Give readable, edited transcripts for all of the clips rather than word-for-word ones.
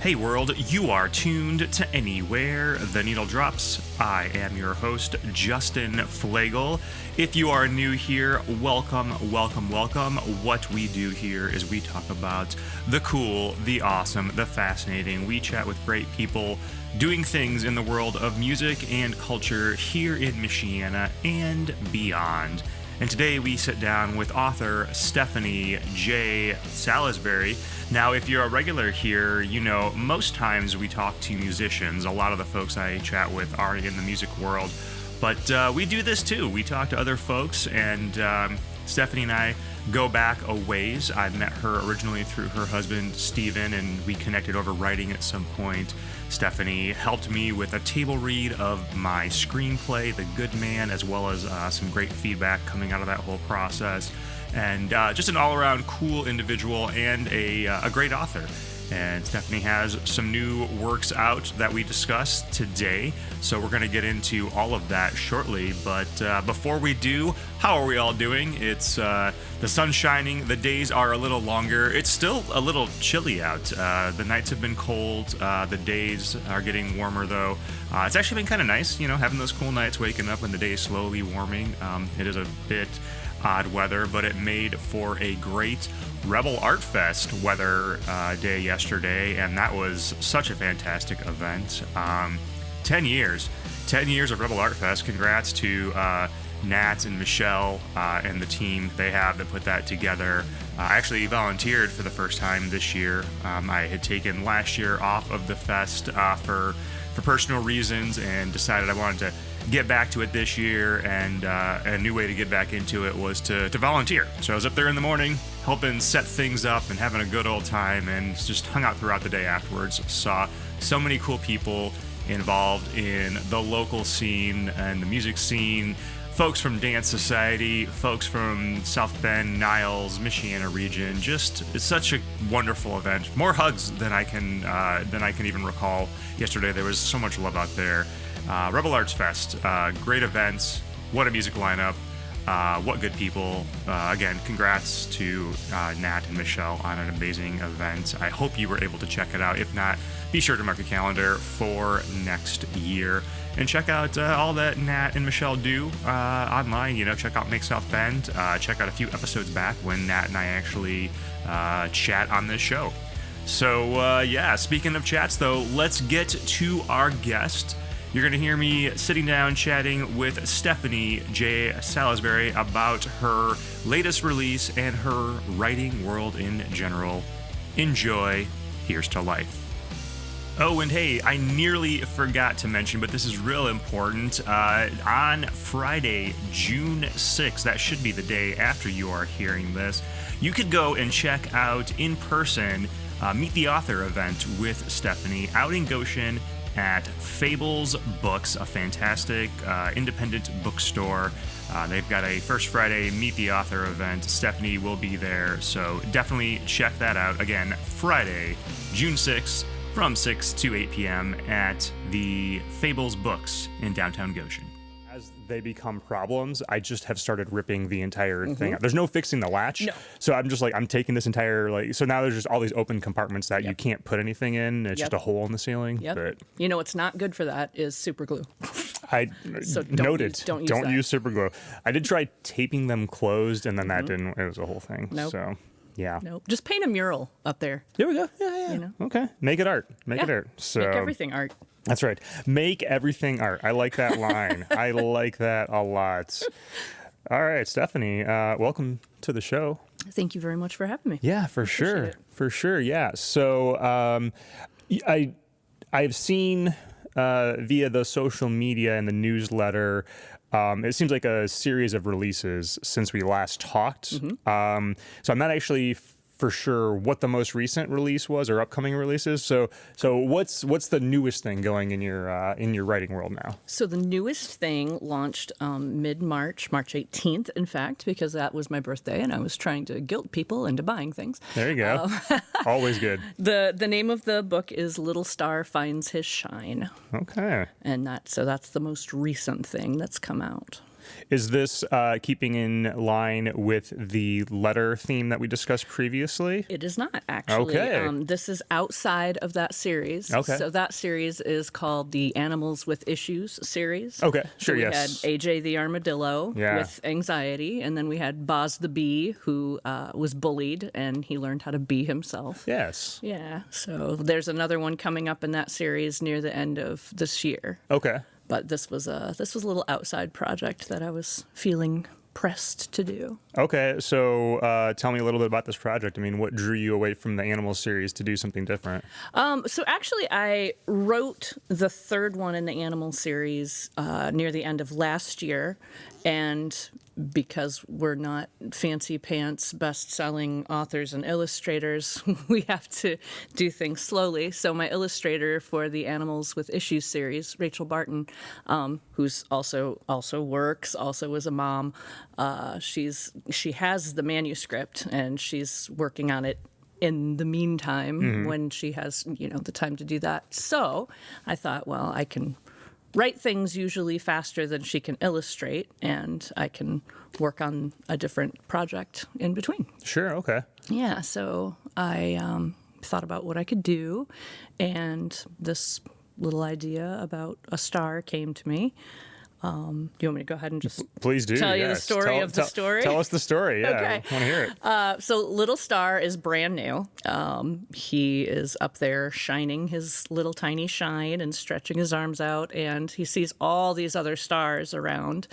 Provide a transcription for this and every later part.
Hey world, you are tuned to Anywhere the Needle Drops. I am your host, Justin Flagel. If you are new here, welcome. What we do here is we talk about the cool, the awesome, the fascinating. We chat with great people doing things in the world of music and culture here in Michiana and beyond. And today we sit down with author Stephanie J Salisbury. Now, if you're a regular here, you know most times we talk to musicians. A lot of the folks I chat with are in the music world, but we do this too. We talk to other folks, and Stephanie and I go back a ways. I met her originally through her husband, Steven, and we connected over writing at some point. Stephanie helped me with a table read of my screenplay, The Good Man, as well as some great feedback coming out of that whole process. And just an all-around cool individual and a great author. And Stephanie has some new works out that we discuss today, so we're going to get into all of that shortly. But before we do, how are we all doing? It's the sun's shining, the days are a little longer. It's still a little chilly out. The nights have been cold, the days are getting warmer though. It's actually been kind of nice, you know, having those cool nights, waking up and the day slowly warming. It is a bit odd weather, but it made for a great Rebel Art Fest weather day yesterday, and that was such a fantastic event. 10 years of Rebel Art Fest. Congrats to Nat and Michelle and the team they have that put that together. I actually volunteered for the first time this year. I had taken last year off of the fest for personal reasons and decided I wanted to get back to it this year, and a new way to get back into it was to volunteer. So I was up there in the morning helping set things up and having a good old time, and just hung out throughout the day afterwards. Saw so many cool people involved in the local scene and the music scene, folks from Dance Society, folks from South Bend, Niles, Michiana region. Just, it's such a wonderful event. More hugs than I can even recall. Yesterday there was so much love out there. Rebel Arts Fest, great events. What a music lineup. What good people. Again, congrats to Nat and Michelle on an amazing event. I hope you were able to check it out. If not, be sure to mark your calendar for next year. And check out all that Nat and Michelle do online. You know, check out Make South Bend. Check out a few episodes back when Nat and I actually chat on this show. So, yeah, speaking of chats, though, let's get to our guest. You're going to hear me sitting down chatting with Stephanie J Salisbury about her latest release and her writing world in general. Enjoy. Here's to life. Oh, and hey, I nearly forgot to mention, but this is real important. On Friday, June 6th, that should be the day after you are hearing this, you could go and check out in person Meet the Author event with Stephanie out in Goshen at Fables Books, a fantastic independent bookstore. They've got a First Friday Meet the Author event. Stephanie will be there, so definitely check that out. Again, Friday, June 6th, from 6 to 8 p.m. at the Fables Books in downtown Goshen. As they become problems, I just have started ripping the entire thing out. There's no fixing the latch. No. So I'm just like, I'm taking this entire, so now there's just all these open compartments that you can't put anything in. It's just a hole in the ceiling. Yep. But you know what's not good for that is super glue. So don't use super glue. I did try taping them closed, and then that didn't, it was a whole thing. Nope. So yeah. Nope. Just paint a mural up there. There we go. Yeah. You know? Okay. Make it art. Make it art. So make everything art. That's right. Make everything art. I like that line. I like that a lot. All right, Stephanie, welcome to the show. Thank you very much for having me. Yeah, for sure. For sure, yeah. So I've seen via the social media and the newsletter, it seems like a series of releases since we last talked. So I'm not actually for sure what the most recent release was or upcoming releases. So what's the newest thing going in your writing world now? So the newest thing launched mid-March, March 18th, in fact, because that was my birthday and I was trying to guilt people into buying things. There you go. Always good. The name of the book is Little Star Finds His Shine. Okay. And that's the most recent thing that's come out. Is this keeping in line with the letter theme that we discussed previously? It is not, actually. Okay. This is outside of that series. Okay. So that series is called the Animals with Issues series. Okay, sure, So we yes. had AJ the armadillo Yeah. with anxiety, and then we had Boz the bee, who was bullied, and he learned how to be himself. Yes. Yeah, so there's another one coming up in that series near the end of this year. Okay. But this was a little outside project that I was feeling pressed to do. Okay, so tell me a little bit about this project. I mean, what drew you away from the animal series to do something different? So actually, I wrote the third one in the animal series near the end of last year, and because we're not fancy pants best-selling authors and illustrators, we have to do things slowly. So my illustrator for the Animals with Issues series, Rachel Barton, who's also works, also is a mom, she has the manuscript and she's working on it in the meantime when she has, the time to do that. So I thought, well, I can write things usually faster than she can illustrate, and I can work on a different project in between. Sure, okay. Yeah, so I thought about what I could do, and this little idea about a star came to me. Do you want me to go ahead and just Please do. tell you the yes. story of the story? Tell us the story. Yeah, Okay. I want to hear it. So Little Star is brand new. He is up there shining his little tiny shine and stretching his arms out, and he sees all these other stars around.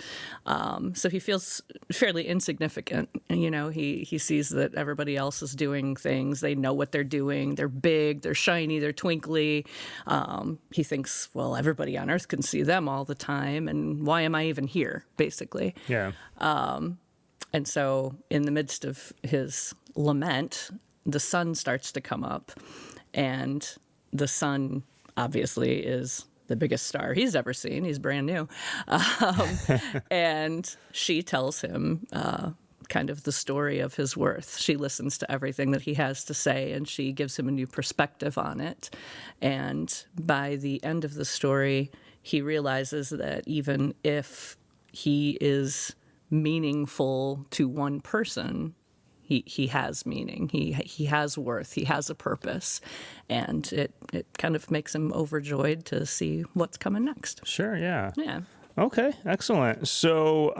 So he feels fairly insignificant. And, he sees that everybody else is doing things. They know what they're doing. They're big, they're shiny, they're twinkly. He thinks, well, everybody on Earth can see them all the time, and why am I even here, basically? Yeah. And so in the midst of his lament, the sun starts to come up, and the sun obviously is the biggest star he's ever seen. He's brand new. And she tells him kind of the story of his worth. She listens to everything that he has to say, and she gives him a new perspective on it. And by the end of the story, he realizes that even if he is meaningful to one person, he has meaning. He has worth. He has a purpose, and it kind of makes him overjoyed to see what's coming next. Sure, yeah. Yeah. Okay, excellent. So,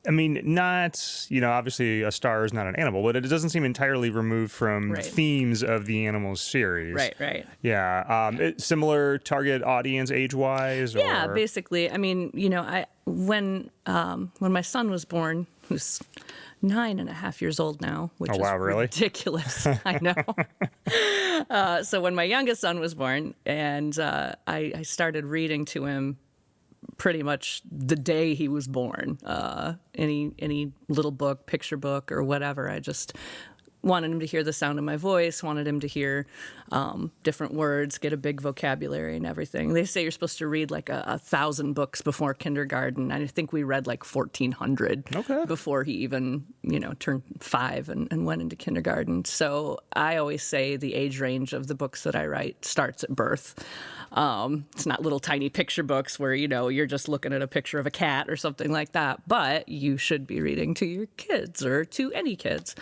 I mean, not, obviously a star is not an animal, but it doesn't seem entirely removed from Right. themes of the Animals series. Right. Yeah. Similar target audience age-wise? Yeah, or... basically. I mean, when my son was born, who's 9.5 years old now, which Oh, is wow, really? ridiculous. I know. So when my youngest son was born, and I started reading to him pretty much the day he was born, any little book, picture book, or whatever. I just wanted him to hear the sound of my voice, wanted him to hear different words, get a big vocabulary and everything. They say you're supposed to read like 1,000 books before kindergarten. I think we read like 1,400 Okay. before he even, turned 5 and went into kindergarten. So I always say the age range of the books that I write starts at birth. It's not little tiny picture books where, you're just looking at a picture of a cat or something like that, but you should be reading to your kids or to any kids.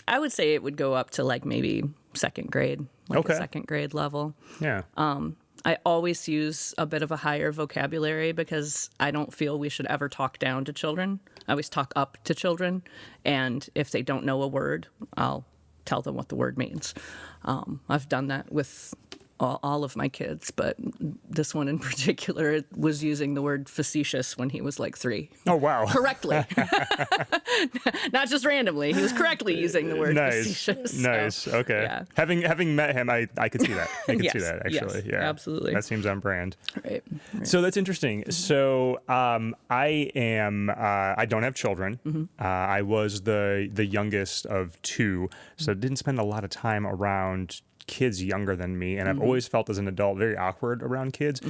I would say it would go up to like maybe second grade, like Okay. a second grade level. Yeah. I always use a bit of a higher vocabulary because I don't feel we should ever talk down to children. I always talk up to children, and if they don't know a word, I'll tell them what the word means. I've done that with all of my kids, but this one in particular was using the word facetious when he was like 3. Oh, wow. Correctly. Not just randomly. He was correctly using the word facetious. Nice. So, Okay. yeah. Having met him, I could see that. I could see Yes, that, actually. yes, Yeah. absolutely. That seems on brand. Right. So that's interesting. So I don't have children. I was the youngest of 2, so didn't spend a lot of time around kids younger than me, and I've always felt as an adult very awkward around kids.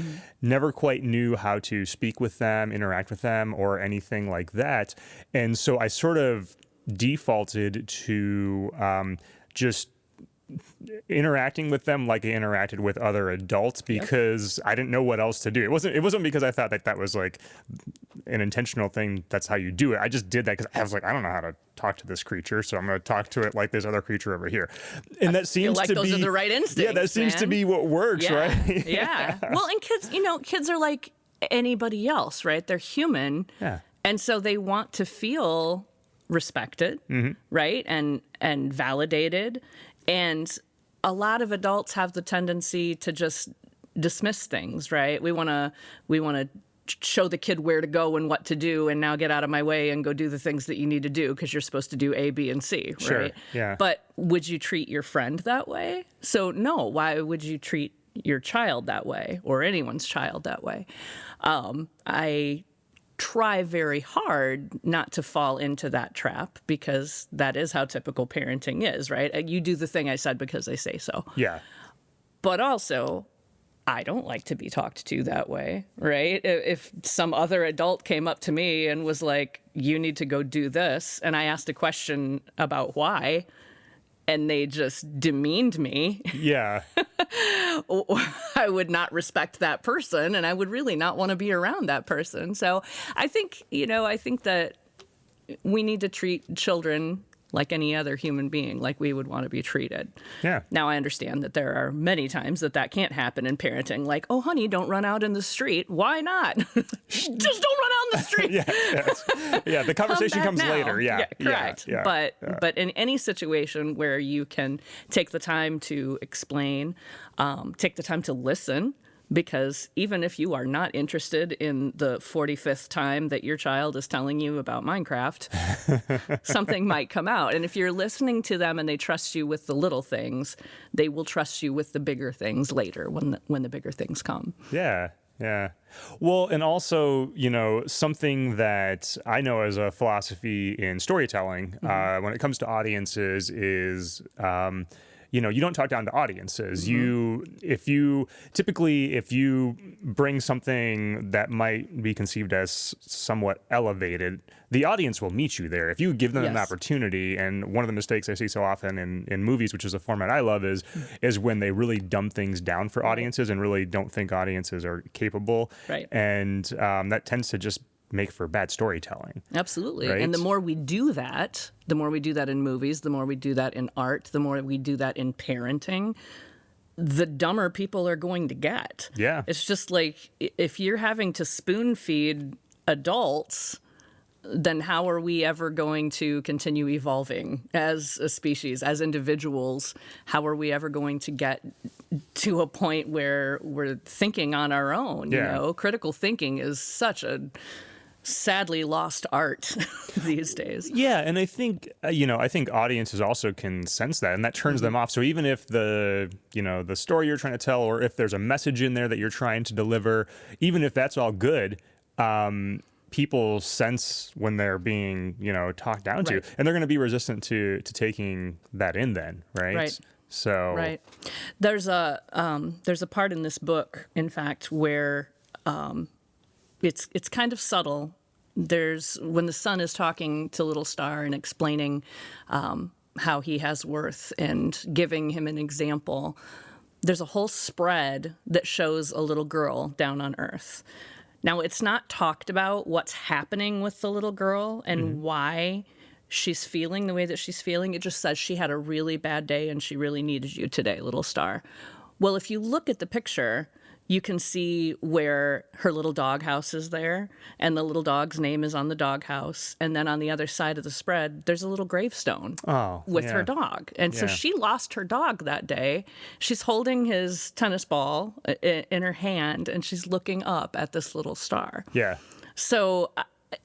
Never quite knew how to speak with them, interact with them, or anything like that. And so I sort of defaulted to just interacting with them like I interacted with other adults because I didn't know what else to do. It wasn't because I thought that was like an intentional thing. That's how you do it. I just did that because I was like, I don't know how to talk to this creature, so I'm going to talk to it like this other creature over here. And that seems like to those be are the right instincts. Yeah, that seems to be what works, right? Yeah. Well, and kids are like anybody else, right? They're human. Yeah. And so they want to feel respected, right? And validated. And a lot of adults have the tendency to just dismiss things, right? We want to show the kid where to go and what to do, and now get out of my way and go do the things that you need to do because you're supposed to do A, B, and C, Sure. right? Yeah. But would you treat your friend that way? So no, why would you treat your child that way, or anyone's child that way? I try very hard not to fall into that trap, because that is how typical parenting is, right? You do the thing I said because I say so. Yeah. But also, I don't like to be talked to that way, right? If some other adult came up to me and was like, you need to go do this, and I asked a question about why, and they just demeaned me, Yeah. I would not respect that person, and I would really not want to be around that person. So I think that we need to treat children like any other human being, like we would want to be treated. Yeah. Now, I understand that there are many times that can't happen in parenting. Like, oh, honey, don't run out in the street. Why not? Just don't run out in the street. Yeah. The conversation comes now. later. Yeah. Correct. Yeah. But in any situation where you can take the time to explain, take the time to listen, because even if you are not interested in the 45th time that your child is telling you about Minecraft, something might come out. And if you're listening to them and they trust you with the little things, they will trust you with the bigger things later when the bigger things come. Yeah. Yeah. Well, and also, something that I know as a philosophy in storytelling, when it comes to audiences is, you don't talk down to audiences. If you bring something that might be conceived as somewhat elevated, the audience will meet you there. If you give them an opportunity, and one of the mistakes I see so often in movies, which is a format I love, is when they really dumb things down for audiences and really don't think audiences are capable. Right. And that tends to just make for bad storytelling. Absolutely. Right? And the more we do that in movies, the more we do that in art, the more we do that in parenting, the dumber people are going to get. Yeah. It's just like, if you're having to spoon feed adults, then how are we ever going to continue evolving as a species, as individuals? How are we ever going to get to a point where we're thinking on our own? Yeah. Critical thinking is such a sadly lost art these days. Yeah, and I think audiences also can sense that, and that turns them off. So even if the story you're trying to tell, or if there's a message in there that you're trying to deliver, even if that's all good, people sense when they're being talked down to, and they're going to be resistant to taking that in. Then, right? Right. So there's a part in this book, in fact, where it's kind of subtle. There's when the son is talking to Little Star and explaining how he has worth and giving him an example. There's a whole spread that shows a little girl down on Earth. Now, it's not talked about what's happening with the little girl and why she's feeling the way that she's feeling. It just says she had a really bad day and she really needed you today, Little Star. Well, if you look at the picture, you can see where her little doghouse is there, and the little dog's name is on the doghouse. And then on the other side of the spread, there's a little gravestone with her dog. And so she lost her dog that day. She's holding his tennis ball in her hand, and she's looking up at this little star. Yeah. So,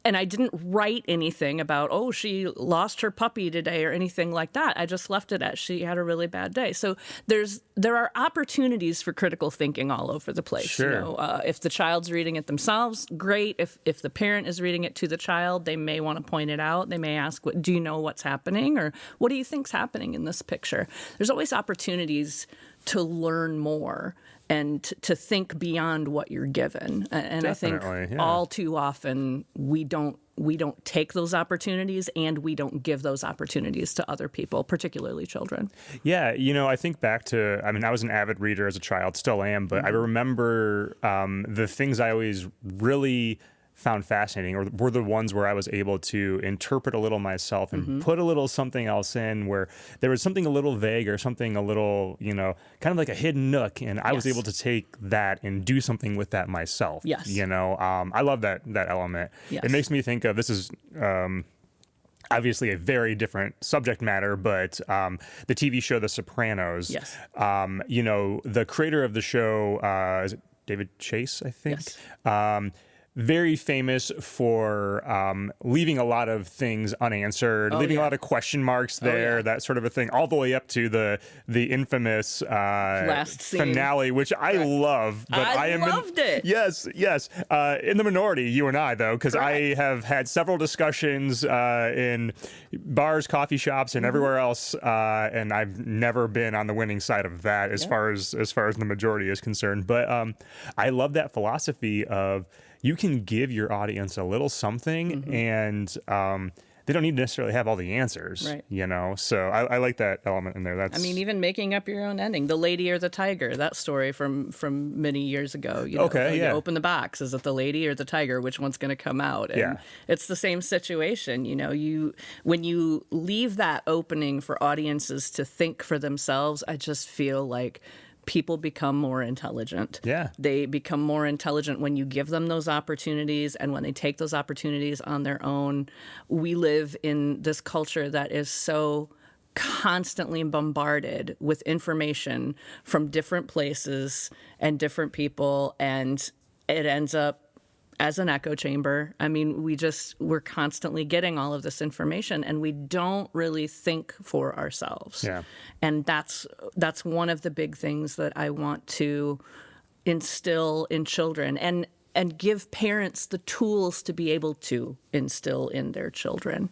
and I didn't write anything about, oh, she lost her puppy today or anything like that. I just left it at she had a really bad day. So there are opportunities for critical thinking all over the place. Sure. If the child's reading it themselves, great. If the parent is reading it to the child, they may want to point it out. They may ask, do you know what's happening? Or what do you think's happening in this picture? There's always opportunities to learn more and to think beyond what you're given. And I think all too often we don't we don't take those opportunities and we don't give those opportunities to other people, particularly children. Yeah, I think back to, I was an avid reader as a child, still am, but I remember the things I always really found fascinating or were the ones where I was able to interpret a little myself and put a little something else in where there was something a little vague or something a little, kind of like a hidden nook. And I was able to take that and do something with that myself. Yes. I love that element. Yes. It makes me think of, this is, obviously a very different subject matter, but the TV show The Sopranos. Yes. The creator of the show, is it David Chase, I think? Yes. Very famous for leaving a lot of things unanswered, leaving a lot of question marks there, that sort of a thing, all the way up to the infamous last scene finale, which I love. But I loved it. Yes. In the minority, you and I, though, because I have had several discussions in bars, coffee shops, and everywhere else, and I've never been on the winning side of that as far as the majority is concerned. But I love that philosophy of, you can give your audience a little something and they don't need to necessarily have all the answers, right. So I like that element in there. Even making up your own ending, The Lady or the Tiger, that story from many years ago. You open the box, is it the lady or the tiger? Which one's going to come out? And it's the same situation. When you leave that opening for audiences to think for themselves, I just feel like people become more intelligent. Yeah. They become more intelligent when you give them those opportunities and when they take those opportunities on their own. We live in this culture that is so constantly bombarded with information from different places and different people, and it ends up as an echo chamber. We're constantly getting all of this information and we don't really think for ourselves. Yeah. And that's one of the big things that I want to instill in children and give parents the tools to be able to instill in their children.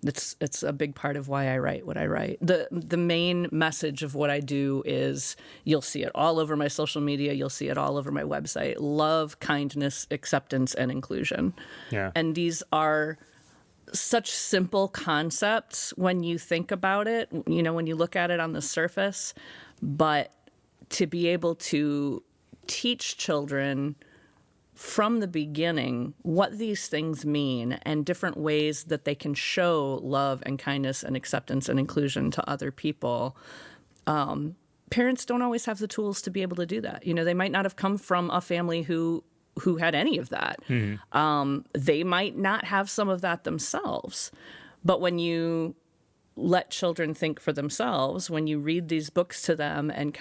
It's a big part of why I write what I write. The main message of what I do is, you'll see it all over my social media, you'll see it all over my website: love, kindness, acceptance, and inclusion. Yeah. And these are such simple concepts when you think about it, when you look at it on the surface, but to be able to teach children from the beginning what these things mean and different ways that they can show love and kindness and acceptance and inclusion to other people. Parents don't always have the tools to be able to do that. They might not have come from a family who had any of that. They might not have some of that themselves. But when you let children think for themselves, when you read these books to them and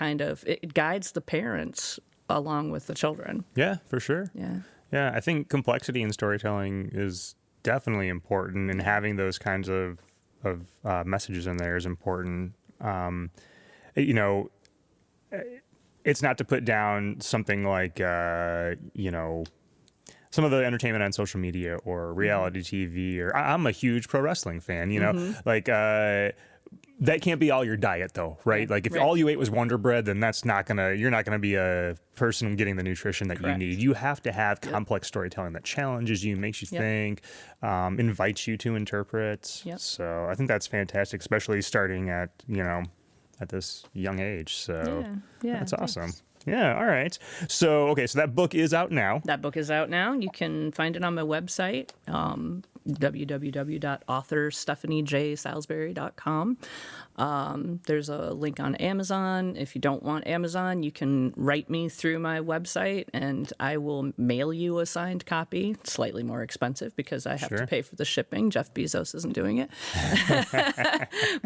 it guides the parents along with the children. Yeah, for sure. Yeah. I think complexity in storytelling is definitely important, and having those kinds of messages in there is important. It's not to put down something like, some of the entertainment on social media or reality TV, or I'm a huge pro wrestling fan, that can't be all your diet, though, right? Like, if all you ate was Wonder Bread, then you're not gonna be a person getting the nutrition that you need. You have to have complex storytelling that challenges you, makes you think, invites you to interpret. So I think that's fantastic, especially starting at this young age. So that's awesome. Thanks. Yeah, all right. So that book is out now. That book is out now. You can find it on my website, www.authorstephaniejsalisbury.com. There's a link on Amazon. If you don't want Amazon, you can write me through my website and I will mail you a signed copy. It's slightly more expensive because I have to pay for the shipping. Jeff Bezos isn't doing it.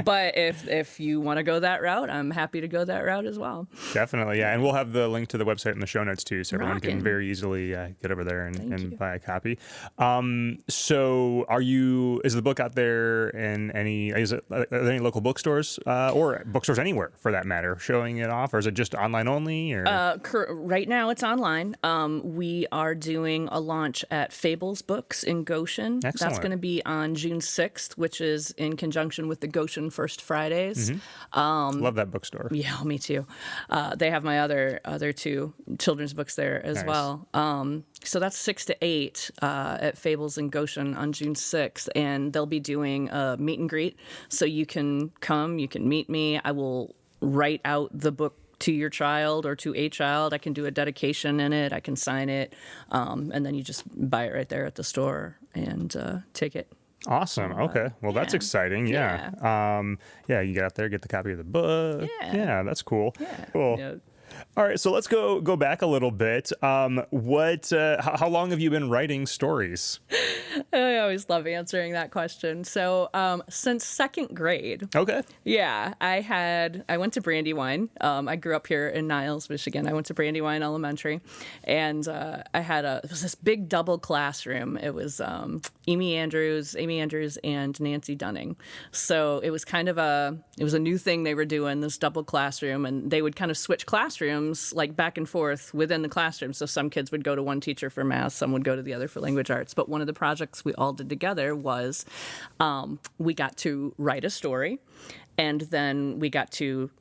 But if you want to go that route, I'm happy to go that route as well. Definitely, yeah. And we'll have the link to the website in the show notes too, so everyone can very easily get over there and buy a copy. So is the book out there in are there any local bookstores or bookstores anywhere for that matter showing it off, or is it just online only? Or right now it's online. We are doing a launch at Fables Books in Goshen. Excellent. That's going to be on June 6th, which is in conjunction with the Goshen First Fridays. Love that bookstore. Yeah, me too. They have my other two children's books there as well. So that's 6 to 8 at Fables in Goshen on June 6th. And they'll be doing a meet and greet. So you can come, you can meet me. I will write out the book to your child or to a child. I can do a dedication in it. I can sign it. And then you just buy it right there at the store and take it. Awesome. Okay. Well, that's exciting. Yeah. You get out there, get the copy of the book. Yeah, that's cool. Yeah. Cool. Yeah. All right, so let's go back a little bit. How long have you been writing stories? I always love answering that question. So since second grade. Okay. Yeah, I went to Brandywine. I grew up here in Niles, Michigan. I went to Brandywine Elementary, and it was this big double classroom. It was Amy Andrews, and Nancy Dunning. So it was kind of a new thing they were doing, this double classroom, and they would kind of switch classrooms like back and forth within the classroom. So some kids would go to one teacher for math, some would go to the other for language arts. But one of the projects we all did together was we got to write a story, and then we got to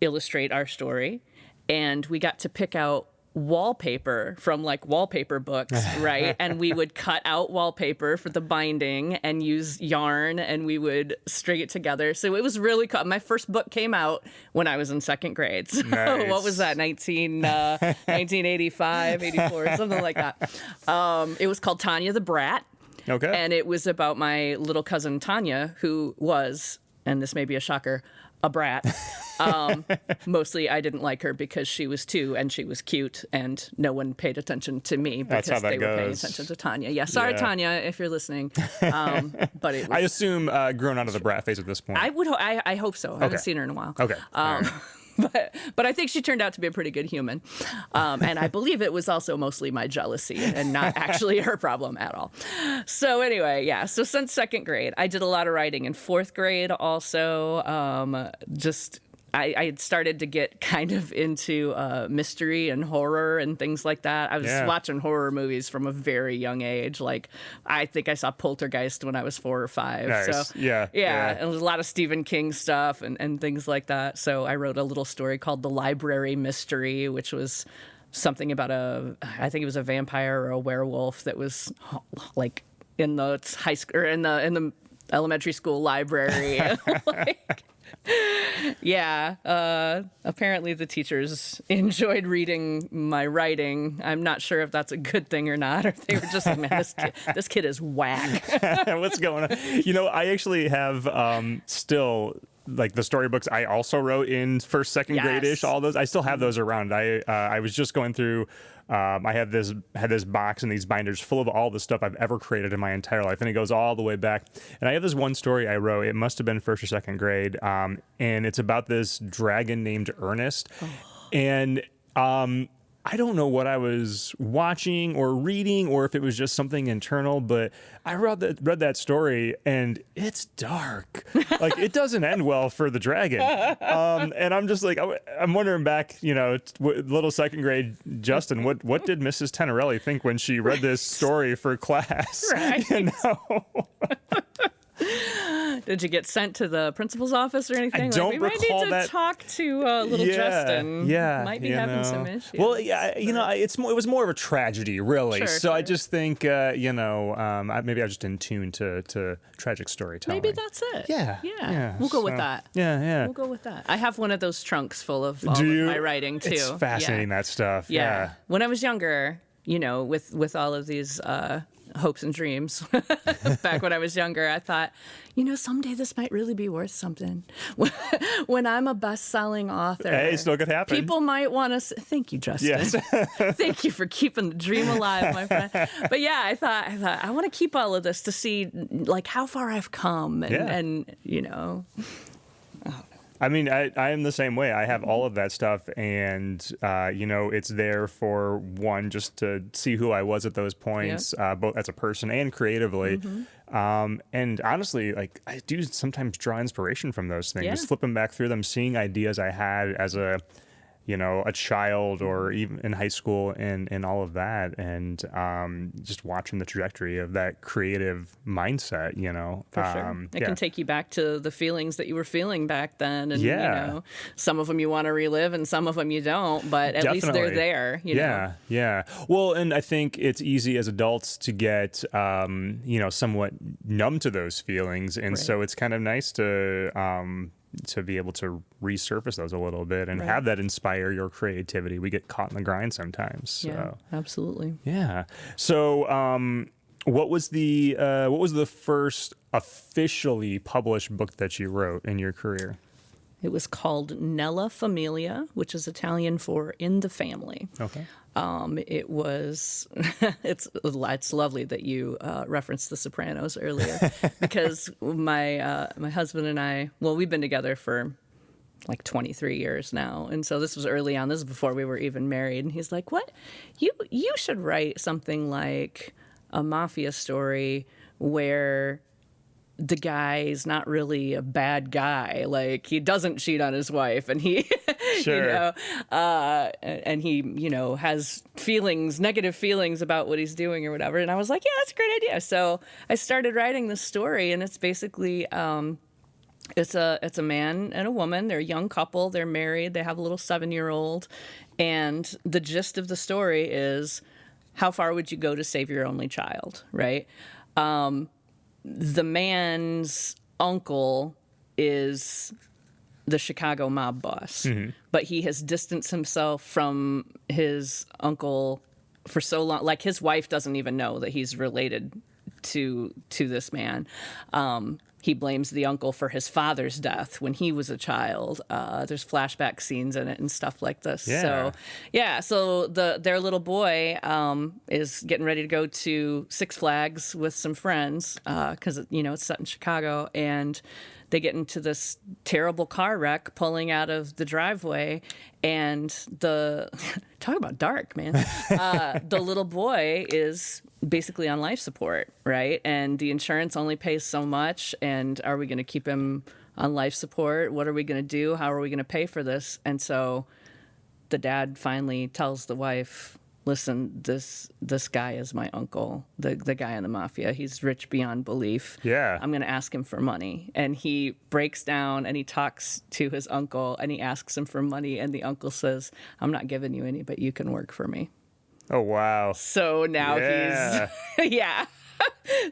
illustrate our story, and we got to pick out wallpaper from like wallpaper books, right? And we would cut out wallpaper for the binding and use yarn, and we would string it together. So it was really cool. My first book came out when I was in second grade. So nice. What was that? 1985, 84, something like that. It was called Tanya the Brat. Okay. And it was about my little cousin Tanya, who was, and this may be a shocker, a brat. Mostly I didn't like her because she was 2 and she was cute, and no one paid attention to me because they were paying attention to Tanya. Yeah, sorry, Tanya, if you're listening. But it was, I assume grown out of the brat phase at this point. I hope so. I haven't seen her in a while. Okay. But I think she turned out to be a pretty good human. And I believe it was also mostly my jealousy and not actually her problem at all. So anyway, yeah. So since second grade, I did a lot of writing. In fourth grade also, I had started to get kind of into mystery and horror and things like that. I was watching horror movies from a very young age. Like, I think I saw Poltergeist when I was 4 or 5. Nice. So, Yeah. And there was a lot of Stephen King stuff and things like that. So I wrote a little story called The Library Mystery, which was something about I think it was a vampire or a werewolf that was like in the high school or in the elementary school library. Apparently the teachers enjoyed reading my writing. I'm not sure if that's a good thing or not, or they were just like, man, this kid is whack. What's going on? I actually have still like the storybooks I also wrote in first, second grade-ish, all those. I still have those around. I was just going through, I had this box and these binders full of all the stuff I've ever created in my entire life, and it goes all the way back. And I have this one story I wrote. It must have been first or second grade, and it's about this dragon named Ernest. And I don't know what I was watching or reading, or if it was just something internal, but I read that story, and it's dark. Like, it doesn't end well for the dragon. And I'm just like, I'm wondering back, little second grade Justin, what did Mrs. Tenorelli think when she read this story for class? Right. Did you get sent to the principal's office or anything? I don't recall that. We might need to talk to little Justin. Yeah, might be having some issues. Well, yeah, it was more of a tragedy, really. Sure. I just think, maybe I was just in tune to tragic storytelling. Maybe that's it. Yeah. We'll go with that. Yeah. We'll go with that. I have one of those trunks full of all of my writing too. It's fascinating, that stuff. Yeah. When I was younger, with all of these hopes and dreams back when I was younger, I thought, someday this might really be worth something. When I'm a best-selling author, hey, it still could happen. People might want to thank you, Justin. Yes. Thank you for keeping the dream alive, my friend. But yeah, I thought I want to keep all of this to see like how far I've come and I mean, I am the same way. I have all of that stuff, and it's there for one, just to see who I was at those points, both as a person and creatively. Mm-hmm. And honestly, like, I do sometimes draw inspiration from those things, just flipping back through them, seeing ideas I had as a a child or even in high school and all of that. And just watching the trajectory of that creative mindset, For sure. It can take you back to the feelings that you were feeling back then. And, some of them you want to relive and some of them you don't, but at least they're there, Yeah. Yeah. Well, and I think it's easy as adults to get, somewhat numb to those feelings. And so it's kind of nice to be able to resurface those a little bit and have that inspire your creativity. We get caught in the grind sometimes. So. Yeah, absolutely. Yeah. So, what was the first officially published book that you wrote in your career? It was called Nella Familia, which is Italian for In the Family. Okay. It was, it's lovely that you referenced The Sopranos earlier, because my husband and I, we've been together for like 23 years now. And so this was early on. This is before we were even married. And he's like, what? You should write something like a mafia story where the guy's not really a bad guy. Like, he doesn't cheat on his wife, and he, Sure. and he, has negative feelings about what he's doing or whatever. And I was like, yeah, that's a great idea. So I started writing this story, and it's basically, it's a man and a woman. They're a young couple. They're married. They have a little 7-year-old. And the gist of the story is, how far would you go to save your only child, right? The man's uncle is the Chicago mob boss, but he has distanced himself from his uncle for so long. Like, his wife doesn't even know that he's related to this man. He blames the uncle for his father's death when he was a child. There's flashback scenes in it and stuff like this. Yeah. So their little boy is getting ready to go to Six Flags with some friends because it's set in Chicago, and they get into this terrible car wreck pulling out of the driveway, and talk about dark, man. The little boy is basically on life support, right? And the insurance only pays so much. And are we going to keep him on life support? What are we going to do? How are we going to pay for this? And so the dad finally tells the wife, listen, this guy is my uncle, the guy in the mafia. He's rich beyond belief. Yeah. I'm going to ask him for money. And he breaks down and he talks to his uncle and he asks him for money. And the uncle says, I'm not giving you any, but you can work for me. Oh, wow. So now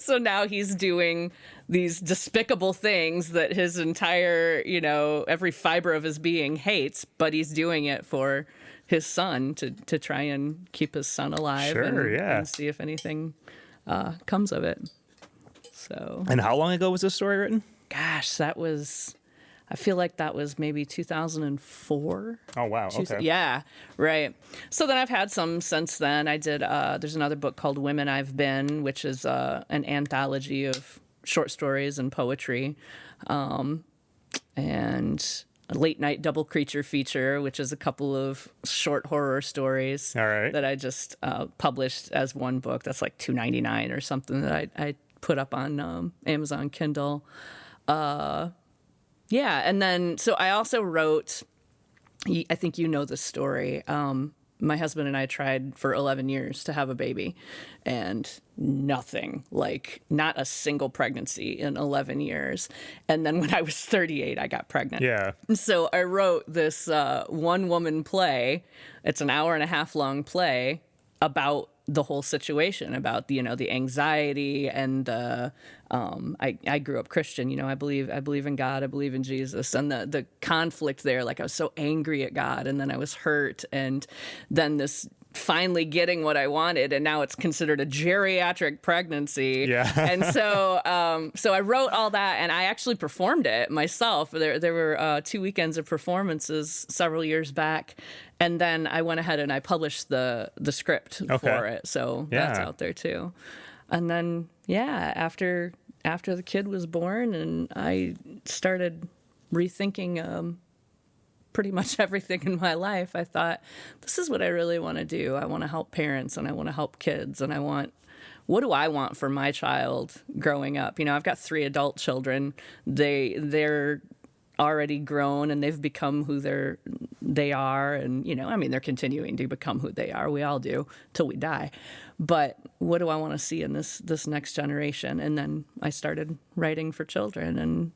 So now he's doing these despicable things that his entire, every fiber of his being hates, but he's doing it for his son to try and keep his son alive and see if anything comes of it. So. And how long ago was this story written? Gosh, I feel like that was maybe 2004. Oh, wow. Okay. Yeah, right. So then I've had some since then. I did, there's another book called Women I've Been, which is an anthology of short stories and poetry. And a late night double creature feature, which is a couple of short horror stories that I just published as one book. That's like $2.99 or something that I put up on Amazon Kindle. Yeah, and then, so I also wrote, I think you know this story, my husband and I tried for 11 years to have a baby, and nothing, like not a single pregnancy in 11 years. And then when I was 38, I got pregnant. Yeah. So I wrote this one-woman play. It's an hour and a half long play about the whole situation, about the anxiety and I grew up Christian, I believe in God, I believe in Jesus, and the conflict there, like I was so angry at God, and then I was hurt, and then this finally getting what I wanted, and now it's considered a geriatric pregnancy. Yeah. And so so I wrote all that, and I actually performed it myself. There were 2 weekends of performances several years back, and then I went ahead and I published the script for it. So that's out there too. And then after the kid was born, and I started rethinking pretty much everything in my life, I thought, this is what I really want to do. I want to help parents, and I want to help kids, and what do I want for my child growing up? I've got 3 adult children. They're already grown, and they've become who they're they are, and I mean, they're continuing to become who they are. We all do till we die. But what do I want to see in this next generation? And then I started writing for children, and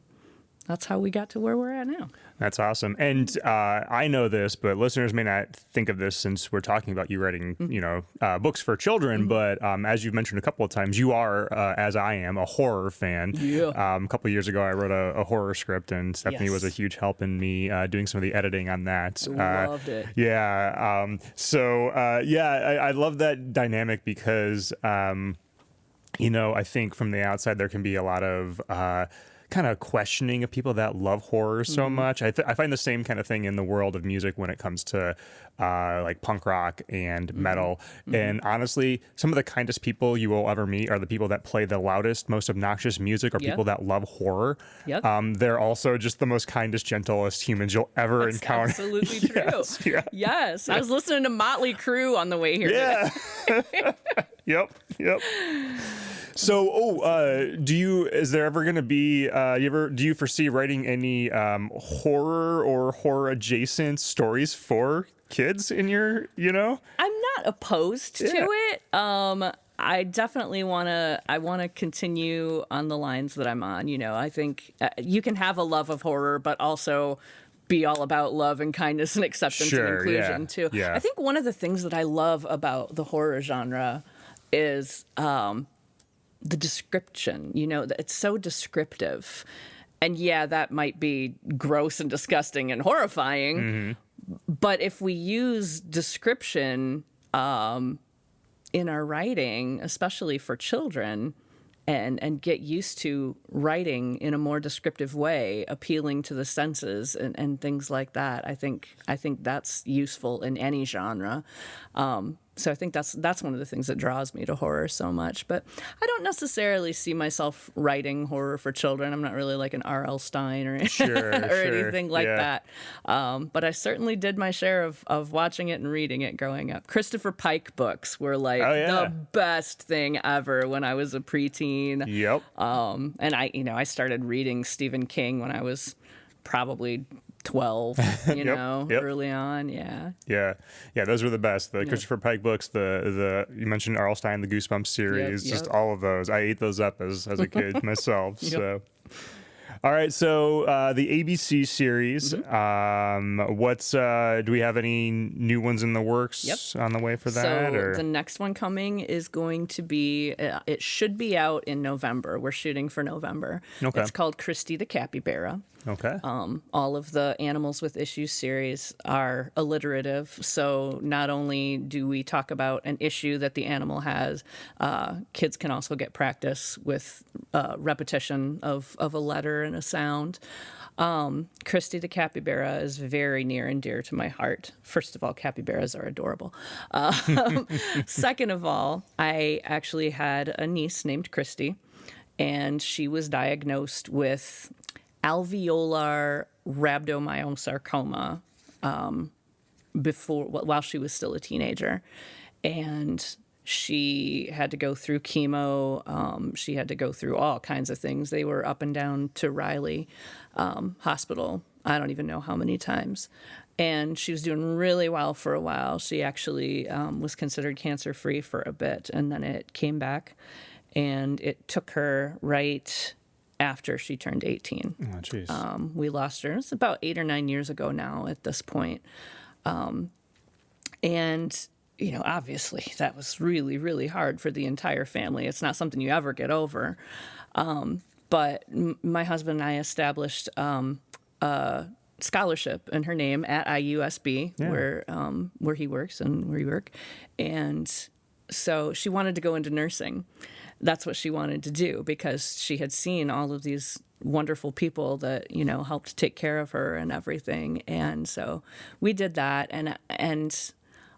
that's how we got to where we're at now. That's awesome. And I know this, but listeners may not think of this since we're talking about you writing, books for children. But as you've mentioned a couple of times, you are, as I am, a horror fan. Yeah. A couple of years ago, I wrote a horror script, and Stephanie was a huge help in me doing some of the editing on that. Loved it. Yeah. I love that dynamic because, I think from the outside, there can be a lot of kind of questioning of people that love horror so much. I find the same kind of thing in the world of music when it comes to like punk rock and metal. And honestly, some of the kindest people you will ever meet are the people that play the loudest, most obnoxious music, or people that love horror. They're also just the most kindest, gentlest humans you'll ever encounter. Absolutely true. Yes. I was listening to Motley Crue on the way here. Yeah. Yep. So, is there ever going to be, do you foresee writing any horror or horror adjacent stories for kids in your, I'm not opposed to it. I definitely want to continue on the lines that I'm on. I think you can have a love of horror, but also be all about love and kindness and acceptance and inclusion too. Yeah. I think one of the things that I love about the horror genre is, the description, it's so descriptive. And that might be gross and disgusting and horrifying. But if we use description in our writing, especially for children, and get used to writing in a more descriptive way, appealing to the senses and things like that, I think that's useful in any genre. So I think that's one of the things that draws me to horror so much. But I don't necessarily see myself writing horror for children. I'm not really like an R.L. Stein or anything like that. But I certainly did my share of watching it and reading it growing up. Christopher Pike books were like the best thing ever when I was a preteen. Yep. And I started reading Stephen King when I was probably 12, early on. Yeah, those were the best. The Christopher Pike books, the you mentioned R.L. Stein, the Goosebumps series, just all of those. I ate those up as a kid myself. So all right, so the ABC series, do we have any new ones in the works on the way for that? So the next one coming is going to be, it should be out in November. We're shooting for November. Okay. It's called Christy the Capybara. Okay. All of the Animals with Issues series are alliterative, so not only do we talk about an issue that the animal has, kids can also get practice with repetition of a letter and a sound. Christy the Capybara is very near and dear to my heart. First of all, capybaras are adorable. Second of all, I actually had a niece named Christy, and she was diagnosed with alveolar rhabdomyosarcoma while she was still a teenager, and she had to go through chemo. She had to go through all kinds of things. They were up and down to Riley Hospital. I don't even know how many times. And she was doing really well for a while. She actually was considered cancer-free for a bit, and then it came back, and it took her right after she turned 18. Oh, jeez. We lost her. It's about 8 or 9 years ago now at this point. And, obviously that was really, really hard for the entire family. It's not something you ever get over. But my husband and I established a scholarship in her name at IUSB, where he works and where we work. And so she wanted to go into nursing. That's what she wanted to do because she had seen all of these wonderful people that, helped take care of her and everything. And so we did that. And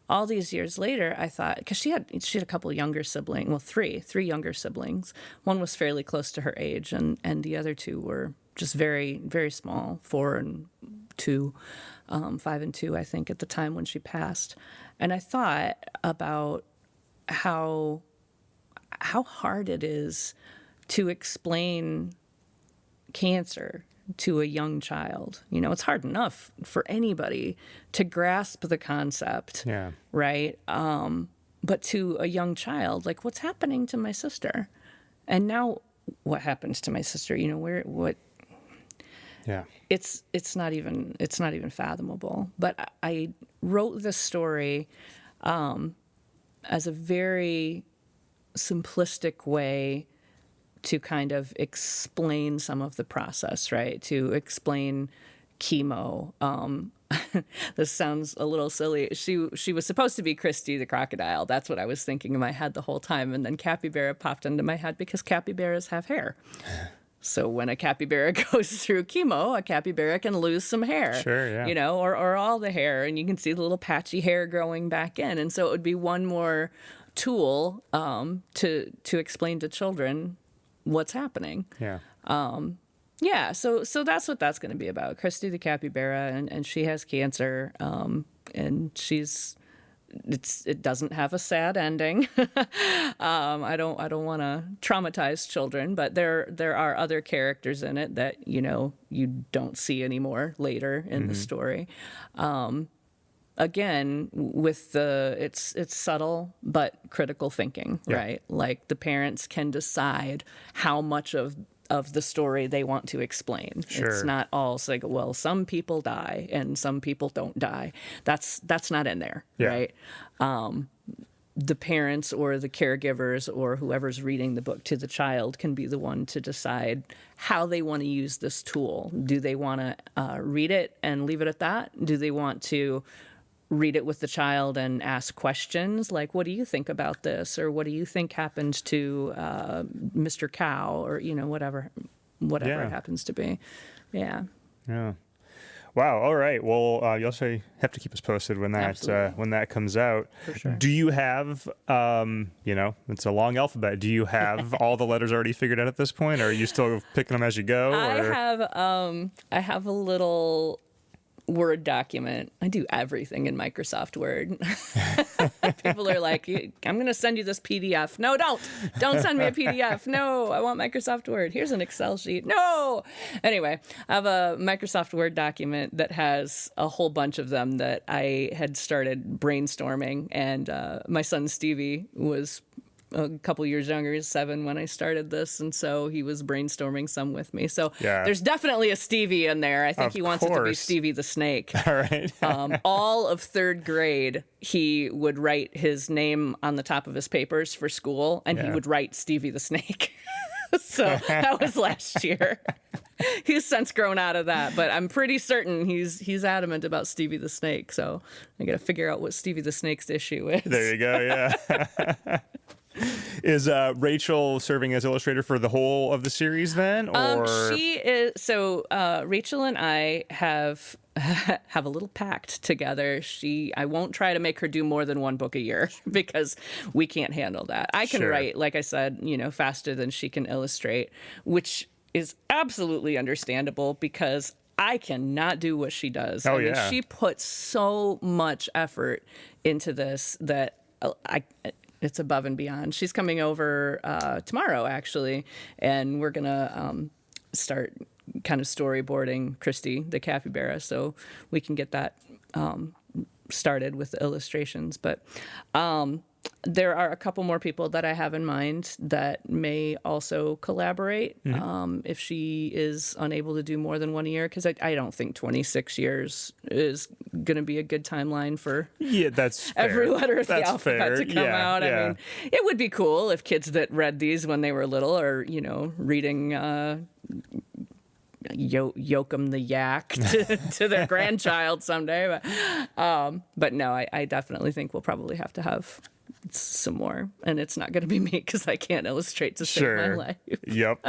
all these years later, I thought, because she had a couple of younger siblings, well, three younger siblings. One was fairly close to her age, and the other two were just very, very small, 4 and 2, 5 and 2, I think, at the time when she passed. And I thought about how hard it is to explain cancer to a young child? You know, it's hard enough for anybody to grasp the concept, Yeah. right? But to a young child, like, what's happening to my sister? And now what happens to my sister? You know, what Yeah. it's not even fathomable. But I wrote this story as a very simplistic way to kind of explain some of the process, right? To explain chemo. This sounds a little silly. She was supposed to be Christy the crocodile. That's what I was thinking in my head the whole time. And then capybara popped into my head because capybaras have hair. So when a capybara goes through chemo, a capybara can lose some hair, Sure, yeah. you know, or all the hair, and you can see the little patchy hair growing back in. And so it would be one more tool to explain to children what's happening. Yeah. Yeah, so that's what that's going to be about. Christy the capybara, and she has cancer, and it doesn't have a sad ending. I don't want to traumatize children, but there are other characters in it that, you know, you don't see anymore later in the story. Again, with it's subtle but critical thinking, Yeah. right? Like the parents can decide how much of the story they want to explain. Sure. It's not all like, well, some people die and some people don't die. That's not in there, Yeah. right? The parents or the caregivers or whoever's reading the book to the child can be the one to decide how they want to use this tool. Do they want to read it and leave it at that? Do they want to read it with the child and ask questions like, what do you think about this? Or what do you think happened to Mr. Cow? Or, you know, whatever Yeah. it happens to be. Yeah. Yeah. Wow. All right. Well, you also have to keep us posted when that comes out. For sure. Do you have, you know, it's a long alphabet. Do you have all the letters already figured out at this point, or are you still picking them as you go? I have a little Word document. I do everything in Microsoft Word. People are like, I'm going to send you this PDF. No, don't send me a PDF. No, I want Microsoft Word. Here's an Excel sheet. No. Anyway, I have a Microsoft Word document that has a whole bunch of them that I had started brainstorming. And my son Stevie was a couple years younger. He's 7 when I started this, and so he was brainstorming some with me. So Yeah. there's definitely a Stevie in there. I think Of he wants it to be course. Stevie the Snake. All right. All of 3rd grade, he would write his name on the top of his papers for school, and he Yeah. would write Stevie the Snake. So that was last year. He's since grown out of that, but I'm pretty certain he's adamant about Stevie the Snake. So I got to figure out what Stevie the Snake's issue is. There you go. Yeah. Is Rachel serving as illustrator for the whole of the series then, or She is. So Rachel and I have a little pact together. I won't try to make her do more than 1 book a year because we can't handle that. I can Sure. write, like I said, you know, faster than she can illustrate, which is absolutely understandable because I cannot do what she does. Oh, I mean, yeah. she puts so much effort into this that it's above and beyond. She's coming over tomorrow, actually, and we're going to start kind of storyboarding Christy the capybara so we can get that started with the illustrations. But there are a couple more people that I have in mind that may also collaborate if she is unable to do more than 1 a year, because I don't think 26 years is going to be a good timeline for yeah, that's fair. every letter of the That's alphabet fair. to come Yeah, out. yeah. I mean, it would be cool if kids that read these when they were little are, you know, reading Yoakum the Yak to their grandchild someday. But no, I definitely think we'll probably have to have some more. And it's not going to be me because I can't illustrate to save my life. Yep.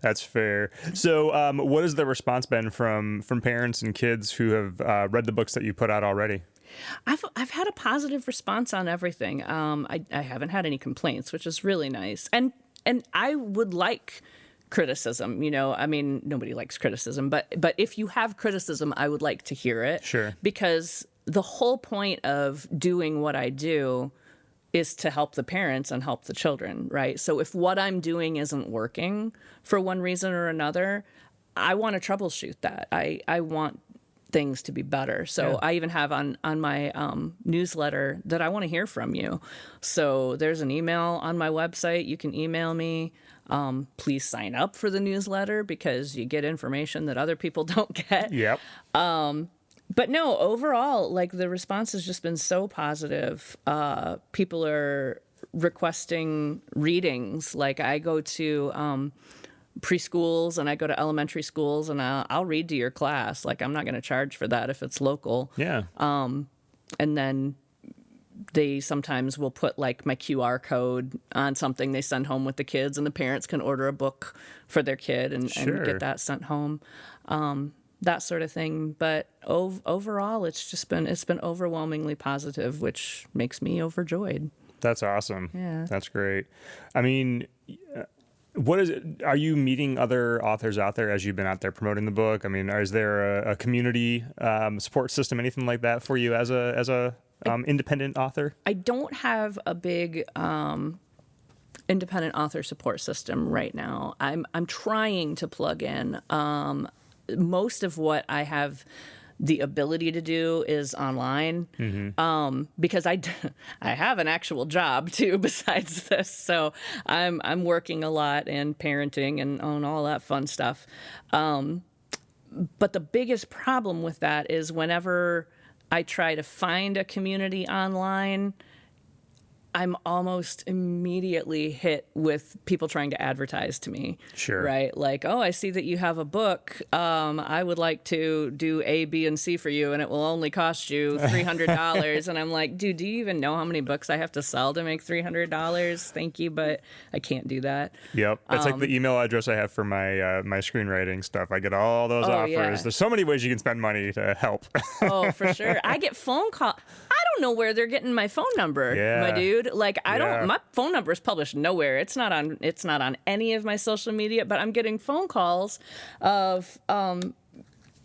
That's fair. So what has the response been from parents and kids who have read the books that you put out already? I've had a positive response on everything. I haven't had any complaints, which is really nice. And I would like criticism. You know, I mean, nobody likes criticism, but if you have criticism, I would like to hear it. Sure. Because the whole point of doing what I do is to help the parents and help the children, right? So if what I'm doing isn't working for one reason or another, I want to troubleshoot that. I want things to be better. So I even have on my newsletter that I want to hear from you. So there's an email on my website. You can email me. Please sign up for the newsletter because you get information that other people don't get. Yep. But no, overall, like the response has just been so positive. People are requesting readings. Like I go to preschools and I go to elementary schools and I'll read to your class. Like I'm not going to charge for that if it's local. Yeah. And then they sometimes will put like my QR code on something they send home with the kids, and the parents can order a book for their kid and get that sent home. That sort of thing. But overall, it's been overwhelmingly positive, which makes me overjoyed. That's awesome. Yeah. That's great. I mean, what is it? Are you meeting other authors out there as you've been out there promoting the book? I mean, is there a community support system, anything like that for you as a independent author? I don't have a big independent author support system right now. I'm trying to plug in. Most of what I have the ability to do is online, because I have an actual job too besides this. So I'm working a lot and parenting and on all that fun stuff. But the biggest problem with that is whenever I try to find a community online, I'm almost immediately hit with people trying to advertise to me. Sure. Right? Like, oh, I see that you have a book. I would like to do A, B, and C for you, and it will only cost you $300. And I'm like, dude, do you even know how many books I have to sell to make $300? Thank you, but I can't do that. Yep. It's like the email address I have for my my screenwriting stuff. I get all those offers. Yeah. There's so many ways you can spend money to help. Oh, for sure. I get phone call. I don't know where they're getting my phone number, my dude. Like I don't. My phone number is published nowhere. It's not on any of my social media. But I'm getting phone calls of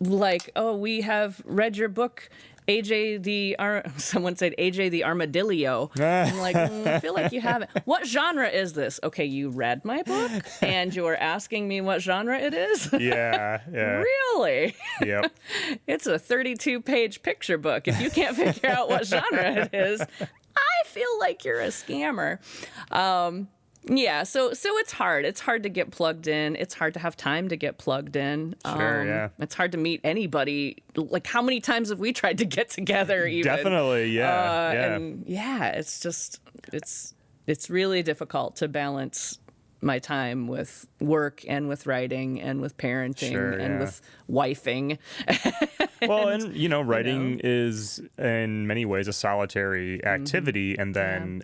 like, oh, we have read your book, someone said AJ the Armadillo. I'm like, I feel like you haven't. What genre is this? Okay, you read my book and you're asking me what genre it is? Yeah. Really? Yep. It's a 32-page picture book. If you can't figure out what genre it is, I feel like you're a scammer. Yeah, so it's hard. It's hard to get plugged in. It's hard to have time to get plugged in. Sure, yeah. It's hard to meet anybody. Like, how many times have we tried to get together even? Definitely, yeah. And yeah, it's just, it's really difficult to balance my time with work and with writing and with parenting and with wifing. Well, and writing is in many ways a solitary activity, and then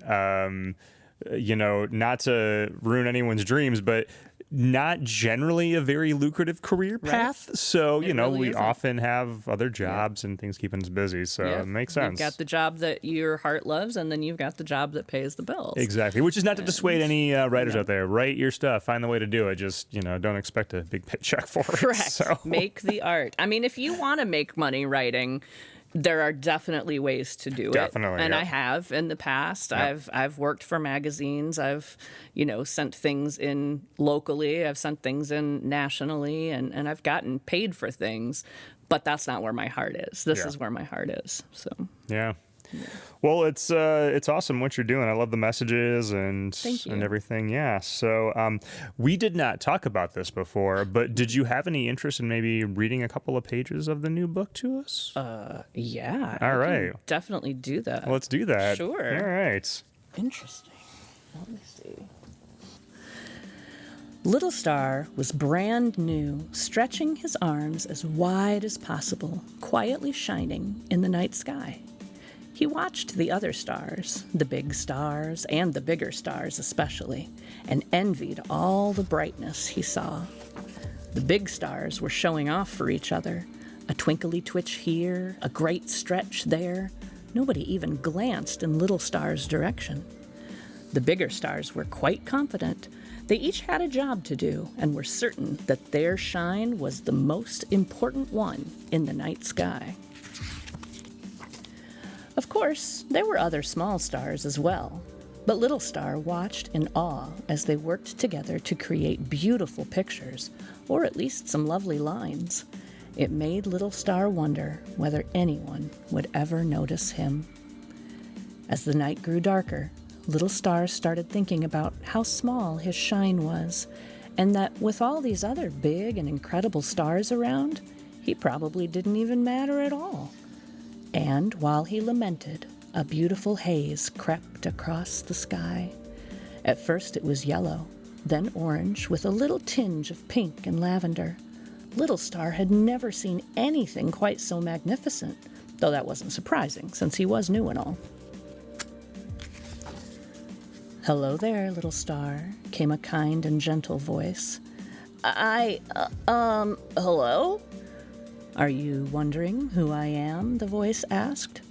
not to ruin anyone's dreams, but not generally a very lucrative career path. So, we often have other jobs and things keeping us busy. So it makes sense. You've got the job that your heart loves, and then you've got the job that pays the bills. Exactly. Which is not to dissuade any writers out there. Write your stuff. Find the way to do it. Just, don't expect a big paycheck for it. Correct. So. Make the art. I mean, if you want to make money writing, there are definitely ways to do it. Definitely. And I have in the past. I've worked for magazines. I've, sent things in locally. I've sent things in nationally, and I've gotten paid for things. But that's not where my heart is. This is where my heart is. So. Yeah. Well, it's awesome what you're doing. I love the messages and everything. Yeah. So we did not talk about this before, but did you have any interest in maybe reading a couple of pages of the new book to us? Yeah. All right. Definitely do that. Let's do that. Sure. All right. Interesting. Let me see. Little Star was brand new, stretching his arms as wide as possible, quietly shining in the night sky. He watched the other stars, the big stars and the bigger stars especially, and envied all the brightness he saw. The big stars were showing off for each other, a twinkly twitch here, a great stretch there. Nobody even glanced in Little Star's direction. The bigger stars were quite confident. They each had a job to do and were certain that their shine was the most important one in the night sky. Of course, there were other small stars as well. But Little Star watched in awe as they worked together to create beautiful pictures, or at least some lovely lines. It made Little Star wonder whether anyone would ever notice him. As the night grew darker, Little Star started thinking about how small his shine was, and that with all these other big and incredible stars around, he probably didn't even matter at all. And while he lamented, a beautiful haze crept across the sky. At first it was yellow, then orange with a little tinge of pink and lavender. Little Star had never seen anything quite so magnificent, though that wasn't surprising, since he was new and all. "Hello there, Little Star," came a kind and gentle voice. Hello?" "Are you wondering who I am?" the voice asked.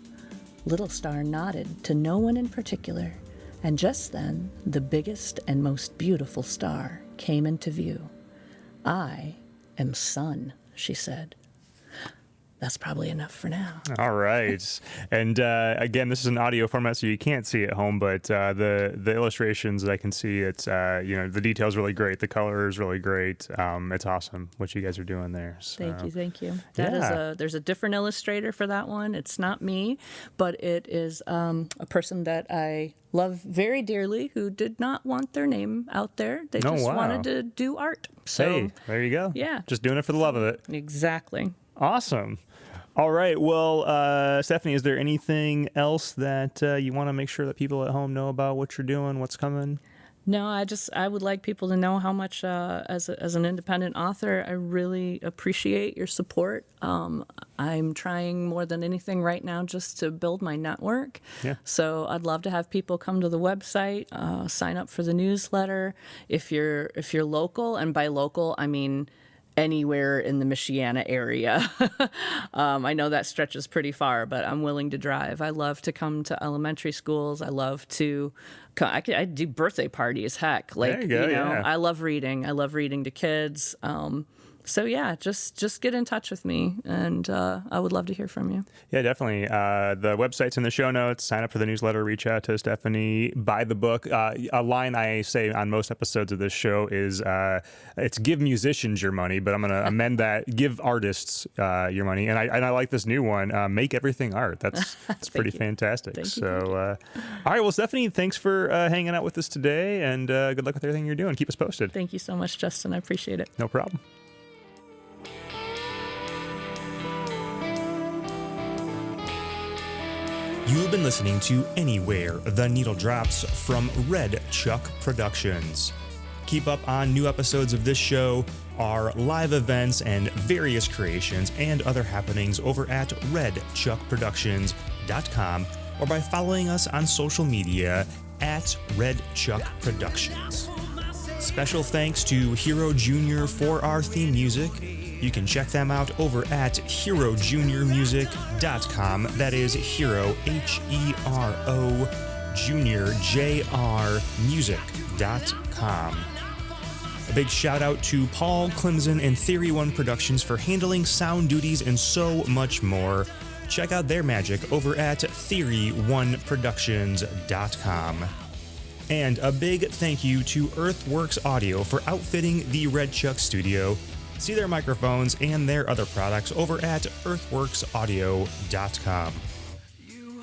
Little Star nodded to no one in particular, and just then the biggest and most beautiful star came into view. "I am Sun," she said. That's probably enough for now. All right. And again, this is an audio format, so you can't see at home, but the illustrations, I can see it's, the detail's really great. The color is really great. It's awesome what you guys are doing there. So. Thank you. There's a different illustrator for that one. It's not me, but it is a person that I love very dearly who did not want their name out there. They wanted to do art. So, hey, there you go. Yeah. Just doing it for the love of it. Exactly. Awesome. All right. Well, Stephanie, is there anything else that you want to make sure that people at home know about what you're doing, what's coming? No, I would like people to know how much, as an independent author, I really appreciate your support. I'm trying more than anything right now just to build my network. Yeah. So I'd love to have people come to the website, sign up for the newsletter. If you're local, and by local I mean anywhere in the Michiana area. I know that stretches pretty far, but I'm willing to drive. I love to come to elementary schools. I love to, I do birthday parties, heck. There you go, yeah. I love reading. I love reading to kids. So yeah, just get in touch with me, and I would love to hear from you. Yeah, definitely. The website's in the show notes. Sign up for the newsletter. Reach out to Stephanie. Buy the book. A line I say on most episodes of this show is, it's give musicians your money, but I'm going to amend that. Give artists your money. And I like this new one. Make everything art. That's pretty fantastic. Thank you. All right. Well, Stephanie, thanks for hanging out with us today, and good luck with everything you're doing. Keep us posted. Thank you so much, Justin. I appreciate it. No problem. You have been listening to Anywhere the Needle Drops from Red Chuck Productions. Keep up on new episodes of this show, our live events and various creations and other happenings over at redchuckproductions.com or by following us on social media at Red Chuck Productions. Special thanks to Hero Jr. for our theme music. You can check them out over at herojuniormusic.com. That is Hero, H-E-R-O, Junior, J-R, music.com. A big shout out to Paul Clemson and Theory One Productions for handling sound duties and so much more. Check out their magic over at theory1productions.com. And a big thank you to Earthworks Audio for outfitting the Red Chuck Studio. See their microphones and their other products over at earthworksaudio.com.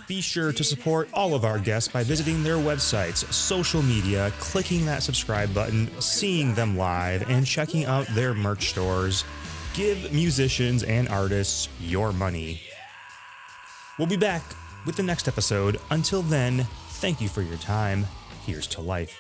Be sure to support all of our guests by visiting their websites, social media, clicking that subscribe button, seeing them live, and checking out their merch stores. Give musicians and artists your money. We'll be back with the next episode. Until then, thank you for your time. Here's to life.